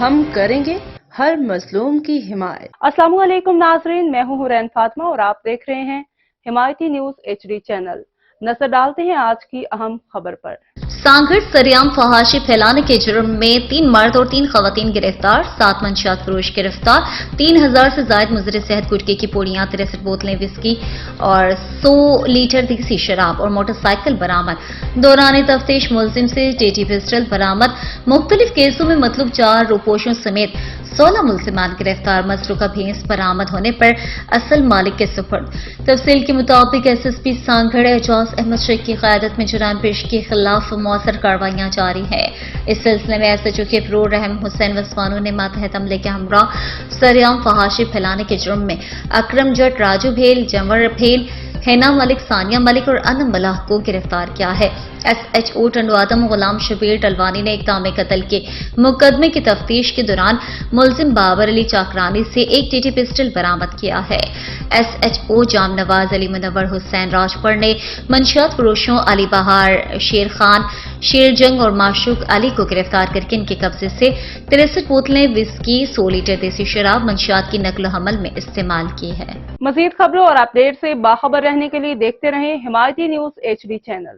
ہم کریں گے ہر مظلوم کی حمایت۔ السلام علیکم ناظرین، میں ہوں حورین فاطمہ اور آپ دیکھ رہے ہیں حمایتی نیوز HD چینل۔ نظر ڈالتے ہیں آج کی اہم خبر پر۔ سانگھڑ سریام فحاشی پھیلانے کے جرم میں 3 مرد اور 3 خواتین گرفتار، 7 منشیات فروش گرفتار، 3000 سے زائد مضر صحت گٹکے کی پوڑیاں، 63 بوتلیں وسکی اور 100 لیٹر دیسی شراب اور موٹر سائیکل برآمد۔ دوران تفتیش ملزم سے ٹیٹی پسٹل برآمد۔ مختلف کیسوں میں مطلوب 4 روپوشوں سمیت 16 ملزمان گرفتار۔ متروکہ بھینس برآمد ہونے پر اصل مالک کے سپرد۔ تفصیل کے مطابق SSP سانگھڑ اعجاز احمد شیخ کی قیادت میں جرائم پیش کے خلاف مؤثر کارروائیاں جاری ہیں۔ اس سلسلے میں SHO کے پرو رحم حسین وسوانو نے ماتحت عملے کے ہمراہ سریام فحاشی پھیلانے کے جرم میں اکرم جٹ، راجو بھیل، جنور بھیل، ہینا ملک، ثانیہ ملک اور انم ملاح کو گرفتار کیا ہے۔ SHO ٹنڈو آدم غلام شبیر ٹلوانی نے اقدام قتل کے مقدمے کی تفتیش کے دوران ملزم بابر علی چاکرانی سے ایک ٹیٹی پسٹل برآمد کیا ہے۔ SHO جام نواز علی منور حسین راجپور نے منشیات فروشوں علی بہار، شیر خان، شیر جنگ اور معشوق علی کو گرفتار کر کے ان کے قبضے سے 63 بوتلیں وسکی، 100 لیٹر دیسی شراب منشیات کی نقل و حمل میں استعمال کی ہے۔ مزید خبروں اور اپڈیٹ سے باخبر رہنے کے لیے دیکھتے رہیں حمایتی نیوز HD چینل۔